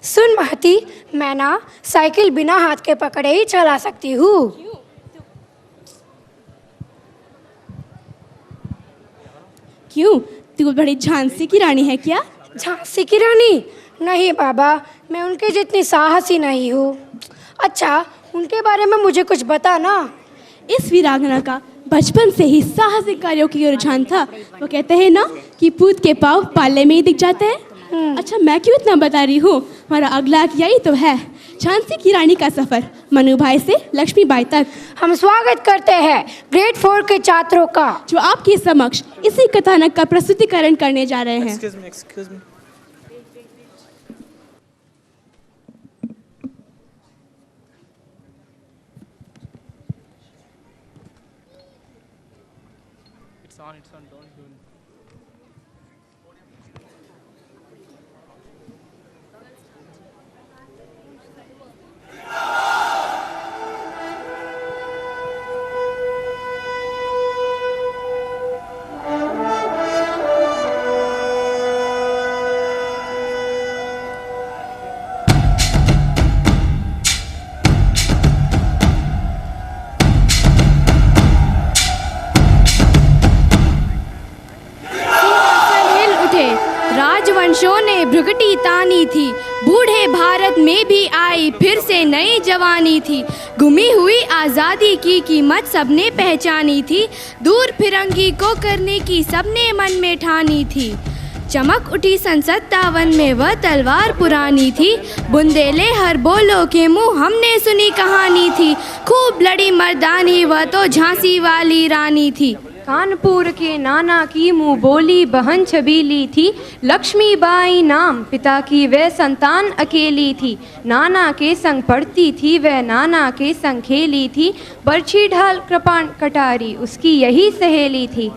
सुन महती, मैं ना साइकिल बिना हाथ के पकड़े ही चला सकती हूँ। क्यों, तू बड़ी झांसी की रानी है क्या? झांसी की रानी? नहीं बाबा, मैं उनके जितनी साहसी नहीं हूँ। अच्छा, उनके बारे में मुझे कुछ बता ना। इस वीरांगना का बचपन से ही साहसिक कार्यों की ओर रुझान था। वो कहते हैं ना कि पूत के पाँव पाले में ही दिख जाते हैं। अच्छा, मैं क्यों इतना बता रही हूँ? हमारा अगला यही तो है, झांसी की रानी का सफर, मनु भाई से लक्ष्मी बाई तक। हम स्वागत करते हैं ग्रेड 4 के छात्रों का, जो आपके समक्ष इसी कथानक का प्रस्तुतिकरण करने जा रहे हैं। Excuse me. It's on, don't do it. राजवंशों ने भ्रुकुटी तानी थी, बूढ़े भारत में भी आई फिर से नई जवानी थी। गुमी हुई आज़ादी की कीमत सबने पहचानी थी, दूर फिरंगी को करने की सबने मन में ठानी थी। चमक उठी सन 57 में वह तलवार पुरानी थी, बुंदेले हर बोलो के मुँह हमने सुनी कहानी थी। खूब लड़ी मर्दानी वह तो झांसी वाली रानी थी। कानपुर के नाना की मुँह बोली बहन छबीली थी, लक्ष्मीबाई नाम पिता की वह संतान अकेली थी। नाना के संग पढ़ती थी वह, नाना के संग खेली थी, बरछी ढाल कृपाण कटारी उसकी यही सहेली थी।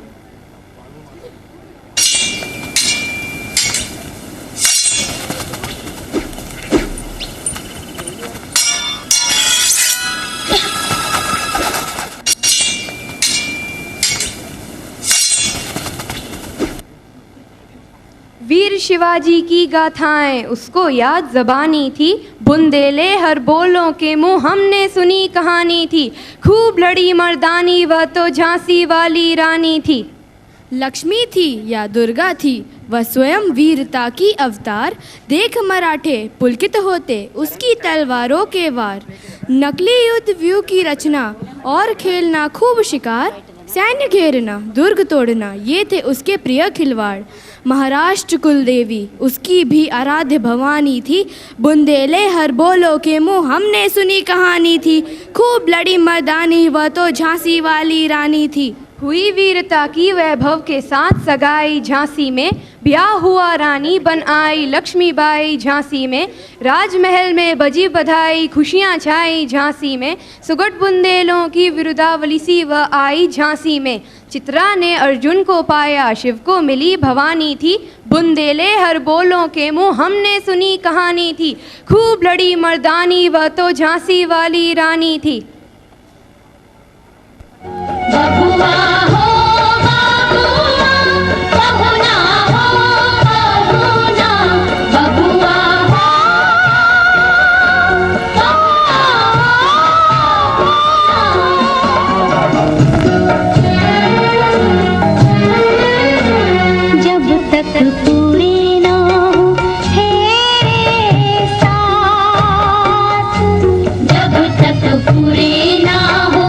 वीर शिवाजी की गाथाएं उसको याद ज़बानी थी, बुंदेले हर बोलों के मुँह हमने सुनी कहानी थी। खूब लड़ी मर्दानी वह तो झांसी वाली रानी थी। लक्ष्मी थी या दुर्गा थी वह स्वयं वीरता की अवतार, देख मराठे पुलकित होते उसकी तलवारों के वार। नकली युद्ध व्यू की रचना और खेलना खूब शिकार, सैन्य घेरना दुर्ग तोड़ना ये थे उसके प्रिय खिलवाड़। महाराष्ट्र कुलदेवी उसकी भी आराध्य भवानी थी, बुंदेले हर बोलो के मुँह हमने सुनी कहानी थी। खूब लड़ी मर्दानी वह तो झांसी वाली रानी थी। हुई वीरता की वैभव के साथ सगाई झांसी में, ब्याह हुआ रानी बन आई लक्ष्मीबाई झांसी में। राजमहल में बजी बधाई खुशियाँ छाई झांसी में, सुगट बुंदेलों की विरुदावली सी वह आई झांसी में। चित्रा ने अर्जुन को पाया शिव को मिली भवानी थी, बुंदेले हर बोलों के मुँह हमने सुनी कहानी थी। खूब लड़ी मर्दानी वह तो झांसी वाली रानी थी। बबुआ हो बबुआ, बबुना हो बबुना, बबुआ हो जब तक पूरे ना हो तेरे साथ, जब तक पूरे ना हो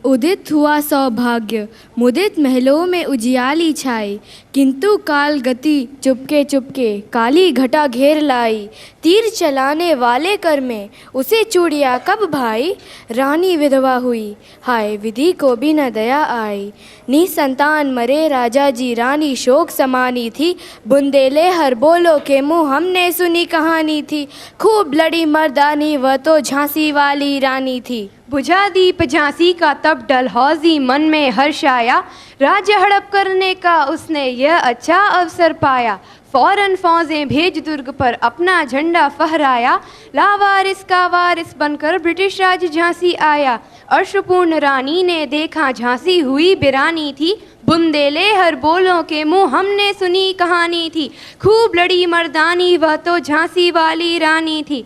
उदित हुआ सौभाग्य, मुदित महलों में उजियाली छाई, किंतु काल गति चुपके चुपके काली घटा घेर लाई। तीर चलाने वाले कर में उसे चूड़िया कब भाई, रानी विधवा हुई हाय विधि को भी न दया आई। निसंतान मरे राजा जी रानी शोक समानी थी, बुंदेले हर बोलो के मुँह हमने सुनी कहानी थी। खूब लड़ी मर्दानी वह तो झांसी वाली रानी थी। बुझा दीप झांसी का तब डलहौजी मन में हर्ष आया, राज्य हड़प करने का उसने यह अच्छा अवसर पाया। फौरन फौजें भेज दुर्ग पर अपना झंडा फहराया, लावारिस का वारिस बनकर ब्रिटिश राज झांसी आया। अर्शपूर्ण रानी ने देखा झांसी हुई बिरानी थी, बुंदेले हर बोलों के मुंह हमने सुनी कहानी थी। खूब लड़ी मर्दानी वह तो झांसी वाली रानी थी।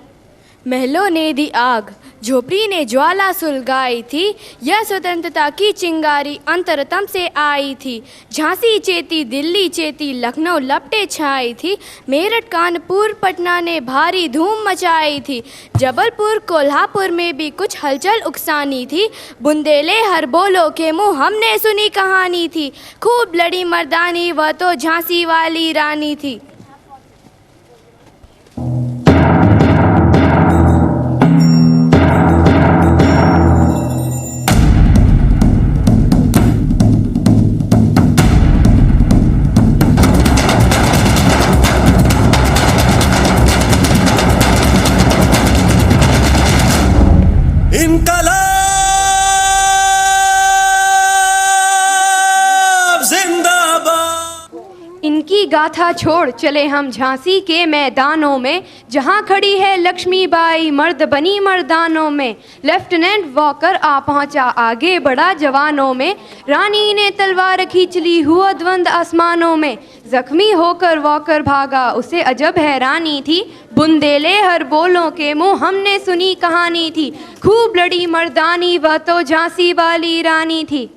महलों ने दी आग, झोपड़ी ने ज्वाला सुलगाई थी, यह स्वतंत्रता की चिंगारी अंतरतम से आई थी। झांसी चेती, दिल्ली चेती, लखनऊ लपटे छाई थी, मेरठ कानपुर पटना ने भारी धूम मचाई थी। जबलपुर कोल्हापुर में भी कुछ हलचल उकसानी थी, बुंदेले हर बोलो के मुंह हमने सुनी कहानी थी। खूब लड़ी मर्दानी वह तो झांसी वाली रानी थी। इनकी गाथा छोड़ चले हम झांसी के मैदानों में, जहां खड़ी है लक्ष्मीबाई मर्द बनी मर्दानों में। लेफ्टिनेंट वॉकर आ पहुंचा, आगे बढ़ा जवानों में, रानी ने तलवार खींच ली, हुआ द्वंद आसमानों में। जख्मी होकर वॉकर भागा, उसे अजब हैरानी थी, बुंदेले हर बोलों के मुंह हमने सुनी कहानी थी। खूब लड़ी मर्दानी वह तो झांसी वाली रानी थी।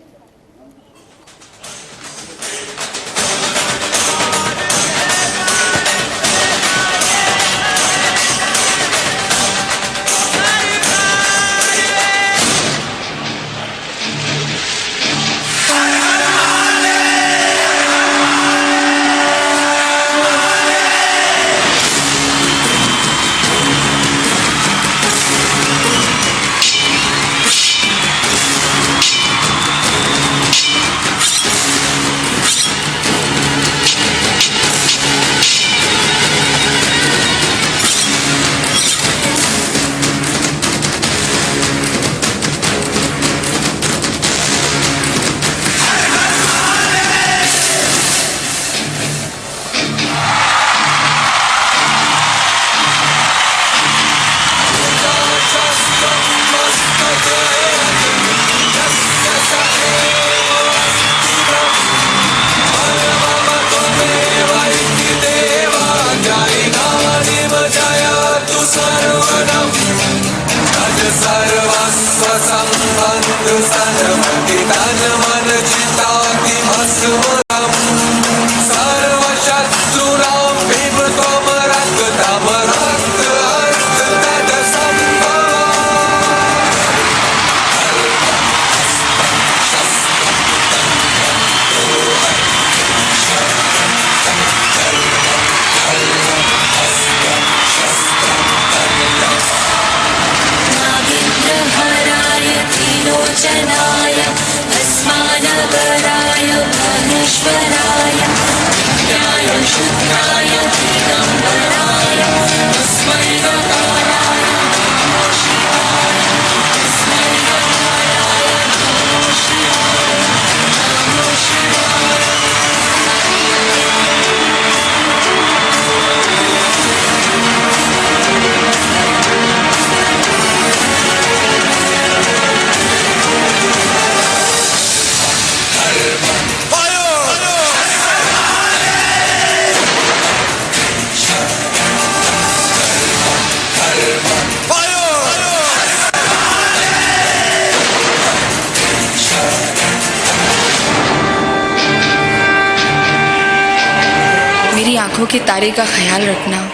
मेरी आंखों के तारे का ख्याल रखना।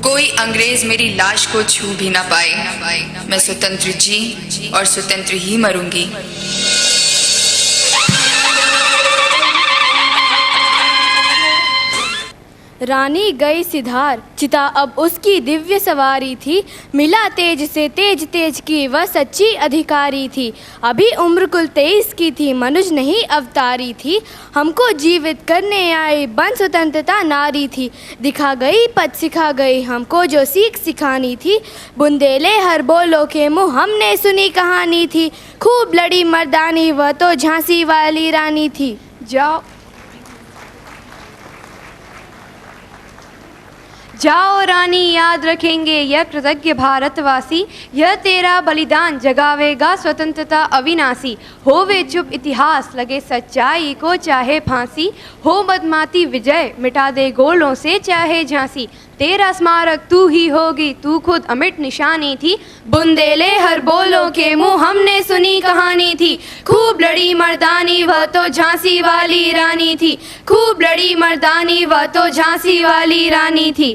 कोई अंग्रेज मेरी लाश को छू भी ना पाए। मैं स्वतंत्र जी और स्वतंत्र ही मरूंगी। रानी गई सिधार, चिता अब उसकी दिव्य सवारी थी। मिला तेज से तेज तेज की वह सच्ची अधिकारी थी। अभी उम्र कुल 23 की थी, मनुज नहीं अवतारी थी। हमको जीवित करने आई बन स्वतंत्रता नारी थी। दिखा गई पद सिखा गई हमको जो सीख सिखानी थी। बुंदेले हर बोलो के मुँह हमने सुनी कहानी थी। खूब लड़ी मर्दानी वह तो झांसी वाली रानी थी। जाओ रानी, याद रखेंगे यह कृतज्ञ भारतवासी। यह तेरा बलिदान जगावेगा स्वतंत्रता अविनाशी। होवे चुप इतिहास, लगे सच्चाई को चाहे फांसी। हो मदमाती विजय, मिटा दे गोलों से चाहे झांसी। तेरा स्मारक तू ही होगी, तू खुद अमिट निशानी थी। बुंदेले हर बोलों के मुँह हमने सुनी कहानी थी। खूब लड़ी मर्दानी वह तो झांसी वाली रानी थी। खूब लड़ी मर्दानी वह तो झांसी वाली रानी थी।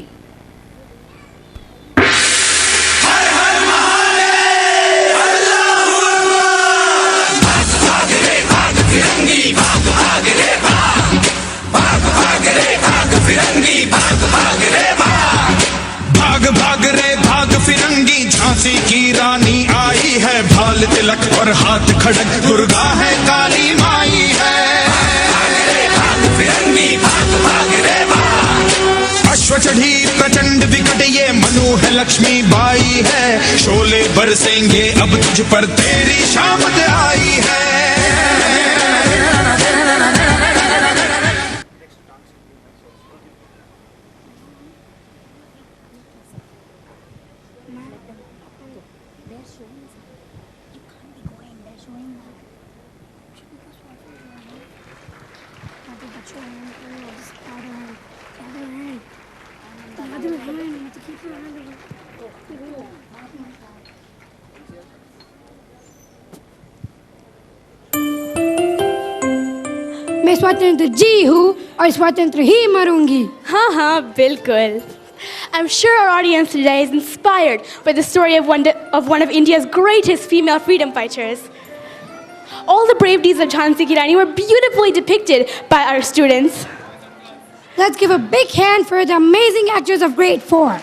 भाग भाग रे भाग फिरंगी, झांसी की रानी आई है। भाल तिलक और हाथ खड़क, दुर्गा है काली माई है। अश्व चढ़ी प्रचंड विकट, ये मनु है लक्ष्मी बाई है। शोले बरसेंगे अब तुझ पर, तेरी शामत आई है। मैं स्वतंत्र जी हूँ और स्वतंत्र ही मरूंगी। हाँ, बिल्कुल। I'm sure our audience today is inspired by the story of one of India's greatest female freedom fighters. All the brave deeds of Jhansi Ki Rani were beautifully depicted by our students. Let's give a big hand for the amazing actors of grade 4.